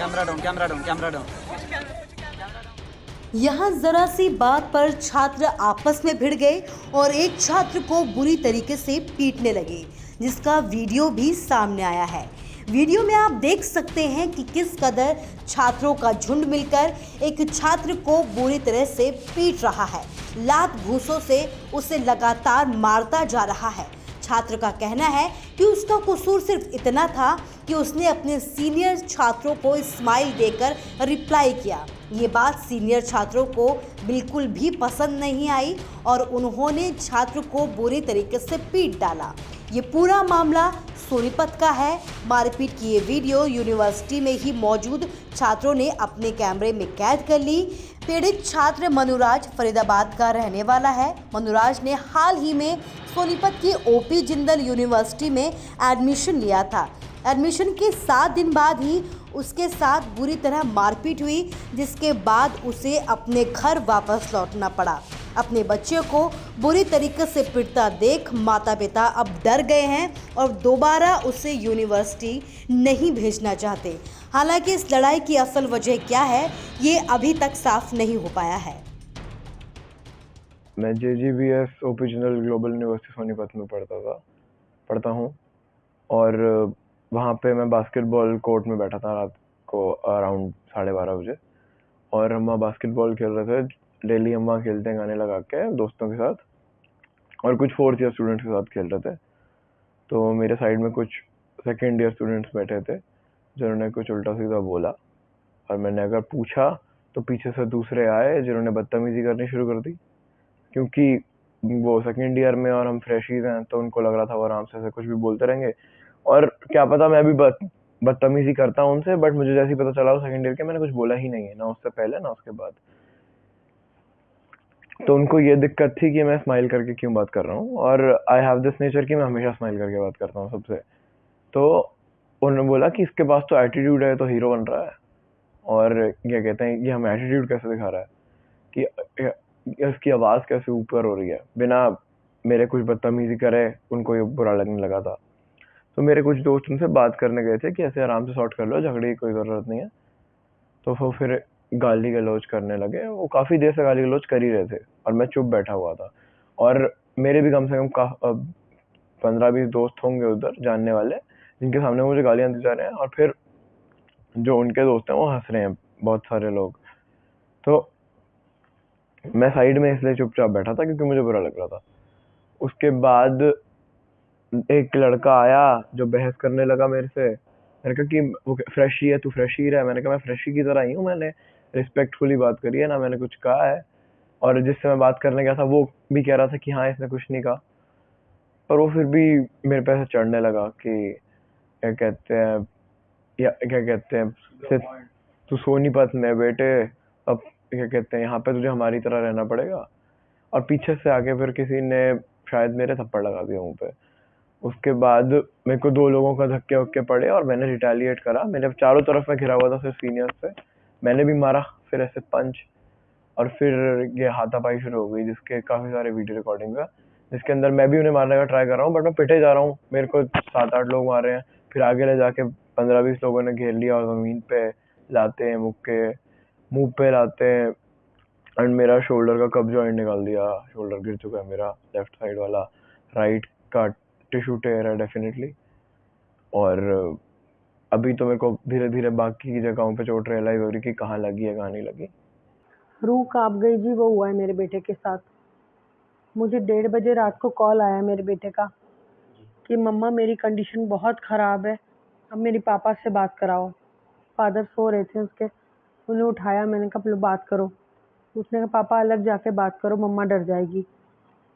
Camera down. यहाँ जरा सी बात पर छात्र आपस में भिड़ गए और एक छात्र को बुरी तरीके से पीटने लगे, जिसका वीडियो भी सामने आया है। वीडियो में आप देख सकते हैं कि किस कदर छात्रों का झुंड मिलकर एक छात्र को बुरी तरह से पीट रहा है। लात घूंसों से उसे लगातार मारता जा रहा है। छात्र का कहना है कि उसका कसूर सिर्फ इतना था कि उसने अपने सीनियर छात्रों को स्माइल देकर रिप्लाई किया। ये बात सीनियर छात्रों को बिल्कुल भी पसंद नहीं आई और उन्होंने छात्र को बुरी तरीके से पीट डाला। ये पूरा मामला सोनीपत का है। मारपीट की ये वीडियो यूनिवर्सिटी में ही मौजूद छात्रों ने अपने कैमरे में कैद कर ली। पीड़ित छात्र मनुराज फरीदाबाद का रहने वाला है। मनुराज ने हाल ही में सोनीपत की ओपी जिंदल यूनिवर्सिटी में एडमिशन लिया था। एडमिशन के 7 दिन बाद ही उसके साथ बुरी तरह मारपीट हुई, जिसके बाद उसे अपने घर वापस लौटना पड़ा। अपने बच्चे को बुरी तरीके से पिटता देख माता पिता अब डर गए हैं और दोबारा उसे यूनिवर्सिटी नहीं भेजना चाहते। हालांकि इस लड़ाई की असल वजह क्या है, ये अभी तक साफ नहीं हो पाया है। मैं JGBS OP Jindal global university Sonipat में पढ़ता हूँ और वहाँ पे मैं बास्केटबॉल कोर्ट में बैठा था रात को अराउंड 12:30 बजे और हम वहाँ बास्केटबॉल खेल रहे थे। डेली हम वहाँ खेलते हैं गाने लगा के दोस्तों के साथ और कुछ 4th ईयर स्टूडेंट्स के साथ खेल रहे थे। तो मेरे साइड में कुछ 2nd ईयर स्टूडेंट्स बैठे थे जिन्होंने कुछ उल्टा सीधा बोला और मैंने अगर पूछा तो पीछे से दूसरे आए जिन्होंने बदतमीजी करनी शुरू कर दी, क्योंकि वो 2nd ईयर में और हम फ्रेशीज हैं तो उनको लग रहा था वो आराम से कुछ भी बोलते रहेंगे और क्या पता मैं भी बदतमीजी करता हूँ उनसे, बट मुझे जैसे ही पता चला वो 2nd ईयर के, मैंने कुछ बोला ही नहीं है, ना उससे पहले ना उसके बाद। तो उनको ये दिक्कत थी कि मैं स्माइल करके क्यों बात कर रहा हूँ और आई हैव दिस नेचर कि मैं हमेशा स्माइल करके बात करता हूँ सबसे। तो उन्होंने बोला कि इसके पास तो एटीट्यूड है, तो हीरो बन रहा है और क्या कहते हैं, ये हमें एटीट्यूड कैसे दिखा रहा है कि इसकी आवाज़ कैसे ऊपर हो रही है बिना मेरे कुछ बदतमीजी करे। उनको ये बुरा लगने लगा था। तो मेरे कुछ दोस्त उनसे बात करने गए थे कि ऐसे आराम से सॉर्ट कर लो, झगड़े की कोई ज़रूरत नहीं है। तो वो फिर गाली गलौज करने लगे। वो काफ़ी देर से गाली गलौज कर ही रहे थे और मैं चुप बैठा हुआ था और मेरे भी कम से कम 15-20 दोस्त होंगे उधर जानने वाले जिनके सामने मुझे गालियाँ दी जा रहे हैं और फिर जो उनके दोस्त हैं वो हंस रहे हैं बहुत सारे लोग। तो मैं साइड में इसलिए चुपचाप बैठा था क्योंकि मुझे बुरा लग रहा था। उसके बाद एक लड़का आया जो बहस करने लगा मेरे से। मैंने कहा कि वो फ्रेशी है, तू फ्रेशी रहा है। मैंने कहा मैं फ्रेशी की तरह ही हूँ, मैंने रिस्पेक्टफुली बात करी है ना, मैंने कुछ कहा है। और जिससे मैं बात करने गया था वो भी कह रहा था कि हाँ इसने कुछ नहीं कहा, पर वो फिर भी मेरे पे ऐसे चढ़ने लगा कि क्या कहते हैं सिर्फ तू सोनीपत में बेटे, अब क्या कहते हैं यहाँ पे तुझे हमारी तरह रहना पड़ेगा। और पीछे से आके फिर किसी ने शायद मेरे थप्पड़ लगा दिया मुंह पे। उसके बाद मेरे को 2 लोगों का धक्के वक्के पड़े और मैंने रिटेलिएट करा। मेरे चारों तरफ में घिरा हुआ था सिर्फ सीनियर्स से, मैंने भी मारा फिर ऐसे पंच और फिर ये हाथापाई शुरू हो गई जिसके काफ़ी सारे वीडियो रिकॉर्डिंग है, जिसके अंदर मैं भी उन्हें मारने का ट्राई कर रहा हूँ बट मैं पिटे जा रहा हूँ। मेरे को 7-8 लोग मार रहे हैं, फिर आगे ले जाके 15-20 लोगों ने घेर लिया और ज़मीन पे लाते हैं, मुँह पे लाते हैं एंड मेरा शोल्डर का कब जॉइंट निकाल दिया। शोल्डर गिर चुका है मेरा लेफ्ट साइड वाला, राइट का टिश्यू टेयर है डेफिनेटली। और अभी तो मेरे को धीरे धीरे बाकी की जगहों पे चोट रियलाइज हो रही कि कहाँ लगी है कहाँ नहीं लगी। रूह कांप गई जी, वो हुआ है मेरे बेटे के साथ। मुझे 1:30 बजे रात को कॉल आया मेरे बेटे का कि मम्मा मेरी कंडीशन बहुत ख़राब है, अब मेरे पापा से बात कराओ। फादर सो रहे थे उसके, उन्हें उठाया, मैंने कहा लो बात करो। उसने कहा पापा अलग जाके बात करो, मम्मा डर जाएगी।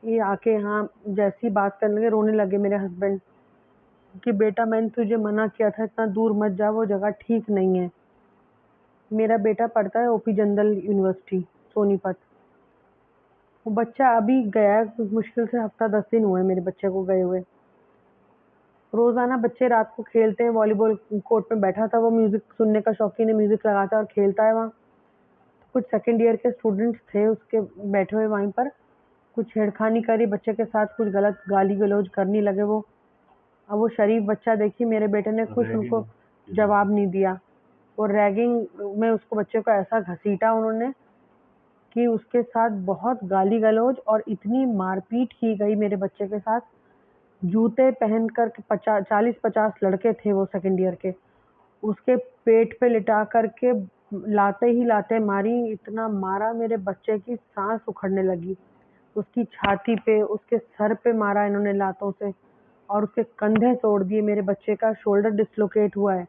ये आके यहाँ जैसी बात करने लगे रोने लगे मेरे हस्बैंड कि बेटा मैंने तुझे मना किया था इतना दूर मत जा, वो जगह ठीक नहीं है। मेरा बेटा पढ़ता है ओपी जिंदल यूनिवर्सिटी सोनीपत। वो बच्चा अभी गया है, मुश्किल से हफ्ता 10 दिन हुए मेरे बच्चे को गए हुए। रोज़ाना बच्चे रात को खेलते हैं, वॉलीबॉल कोर्ट में बैठा था, वो म्यूज़िक सुनने का शौकीन है, म्यूज़िक लगाता है और खेलता है वहाँ। कुछ 2nd ईयर के स्टूडेंट्स थे उसके बैठे हुए वहीं पर, कुछ छेड़खानी करी बच्चे के साथ, कुछ गलत गाली गलौज करने लगे वो। अब वो शरीफ बच्चा देखिए मेरे बेटे ने कुछ उनको जवाब नहीं दिया। वो रैगिंग में उसको बच्चे को ऐसा घसीटा उन्होंने कि उसके साथ बहुत गाली गलौज और इतनी मारपीट की गई मेरे बच्चे के साथ। जूते पहन कर के 40-50 लड़के थे वो सेकंड ईयर के, उसके पेट पे लिटा करके लाते ही लाते मारी, इतना मारा मेरे बच्चे की सांस उखड़ने लगी। उसकी छाती पे, उसके सर पे मारा इन्होंने लातों से और उसके कंधे तोड़ दिए। मेरे बच्चे का शोल्डर डिस्लोकेट हुआ है।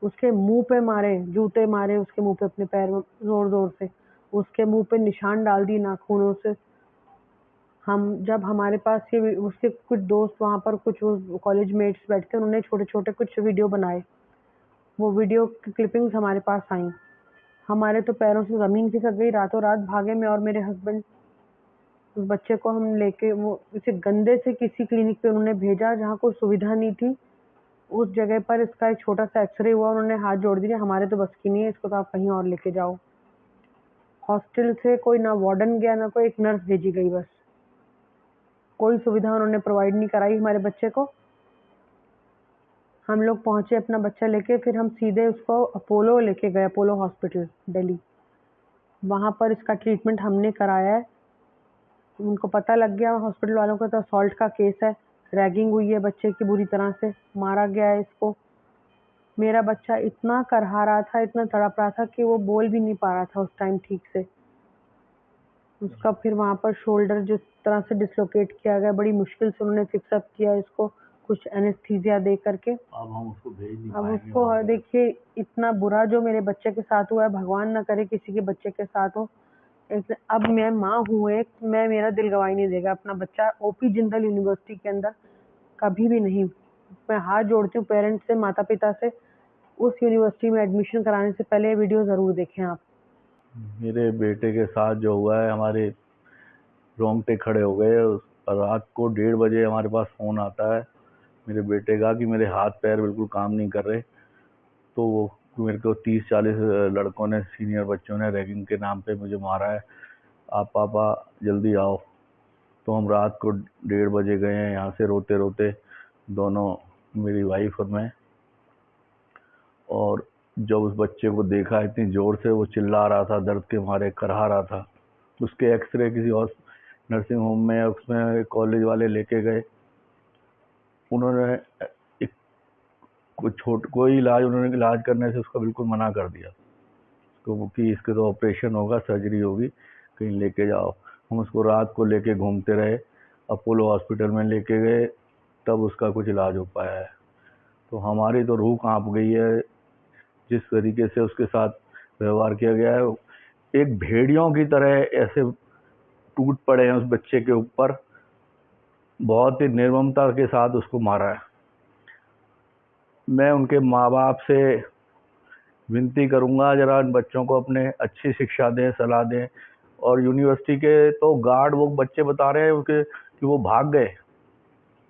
उसके मुंह पे मारे, जूते मारे उसके मुंह पे अपने पैर में जोर जोर से, उसके मुंह पे निशान डाल दिए नाखूनों से। हम जब हमारे पास ये उसके कुछ दोस्त वहाँ पर, कुछ कॉलेज मेट्स बैठते, उन्होंने छोटे छोटे कुछ वीडियो बनाए। वो वीडियो की क्लिपिंग्स हमारे पास आई। हमारे तो पैरों से ज़मीन खिसक गई। रातों रात भागे मैं और मेरे हस्बैंड। उस बच्चे को हम लेके वो इसे गंदे से किसी क्लिनिक पे उन्होंने भेजा जहाँ कोई सुविधा नहीं थी। उस जगह पर इसका एक छोटा सा एक्सरे हुआ, उन्होंने हाथ जोड़ दिए, हमारे तो बस की नहीं है, इसको तो आप कहीं और लेके जाओ। हॉस्टल से कोई ना वार्डन गया, ना कोई, एक नर्स भेजी गई बस। कोई सुविधा उन्होंने प्रोवाइड नहीं कराई हमारे बच्चे को। हम लोग पहुंचे अपना बच्चा लेके, फिर हम सीधे उसको अपोलो लेके गए, अपोलो हॉस्पिटल दिल्ली। वहाँ पर इसका ट्रीटमेंट हमने कराया है। उनको पता लग गया हॉस्पिटल वालों को तो असॉल्ट का केस है, रैगिंग हुई है बच्चे की, बुरी तरह से मारा गया है इसको। मेरा बच्चा इतना करहा रहा था, इतना तड़प रहा था कि वो बोल भी नहीं पा रहा था उस टाइम ठीक से। उसका फिर वहाँ पर शोल्डर जिस तरह से डिसलोकेट किया गया, बड़ी मुश्किल से उन्होंने फिक्सअप किया इसको, कुछ एनेस्थीसिया दे करके। अब हम उसको भेज नहीं अब पाएंगे उसको और देखिए, इतना बुरा जो मेरे बच्चे के साथ हुआ है, भगवान न करे किसी के बच्चे के साथ हो। अब मैं माँ हूँ एक, मेरा दिल गवाही नहीं देगा अपना बच्चा ओपी जिंदल यूनिवर्सिटी के अंदर कभी भी नहीं। मैं हाथ जोड़ती हूँ पेरेंट्स से, माता पिता से, उस यूनिवर्सिटी में एडमिशन कराने से पहले ये वीडियो ज़रूर देखें आप। मेरे बेटे के साथ जो हुआ है, हमारे रोंगटे खड़े हो गए। रात को 1:30 बजे हमारे पास फ़ोन आता है मेरे बेटे का कि मेरे हाथ पैर बिल्कुल काम नहीं कर रहे। तो वो मेरे को 30-40 लड़कों ने, सीनियर बच्चों ने रैगिंग के नाम पे मुझे मारा है, आप पापा जल्दी आओ। तो हम रात को 1:30 बजे गए हैं यहाँ से, रोते रोते दोनों, मेरी वाइफ और मैं। और जब उस बच्चे को देखा, इतनी ज़ोर से वो चिल्ला रहा था, दर्द के मारे करहा रहा था। उसके एक्सरे किसी और नर्सिंग होम में, उसमें कॉलेज वाले लेके गए। उन्होंने एक कोई इलाज, उन्होंने इलाज करने से उसका बिल्कुल मना कर दिया तो कि इसके तो ऑपरेशन होगा, सर्जरी होगी, कहीं लेके जाओ। हम उसको रात को लेके घूमते रहे, अपोलो हॉस्पिटल में लेके गए, तब उसका कुछ इलाज हो पाया है। तो हमारी तो रूह कांप गई है जिस तरीके से उसके साथ व्यवहार किया गया है। एक भेड़ियों की तरह ऐसे टूट पड़े हैं उस बच्चे के ऊपर, बहुत ही निर्ममता के साथ उसको मारा है। मैं उनके माँ बाप से विनती करूंगा, जरा इन बच्चों को अपने अच्छी शिक्षा दें, सलाह दें। और यूनिवर्सिटी के तो गार्ड, वो बच्चे बता रहे हैं उनके कि वो भाग गए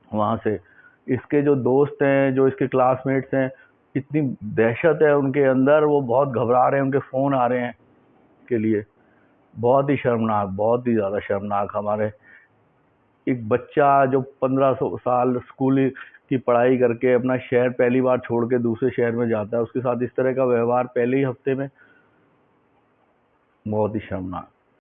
वहाँ से। इसके जो दोस्त हैं, जो इसके क्लासमेट्स हैं, इतनी दहशत है उनके अंदर, वो बहुत घबरा रहे हैं, उनके फ़ोन आ रहे हैं के लिए। बहुत ही शर्मनाक, बहुत ही ज़्यादा शर्मनाक। हमारे एक बच्चा जो 15 साल स्कूल की पढ़ाई करके अपना शहर पहली बार छोड़ के दूसरे शहर में जाता है, उसके साथ इस तरह का व्यवहार पहले ही हफ्ते में, बहुत ही शर्मनाक।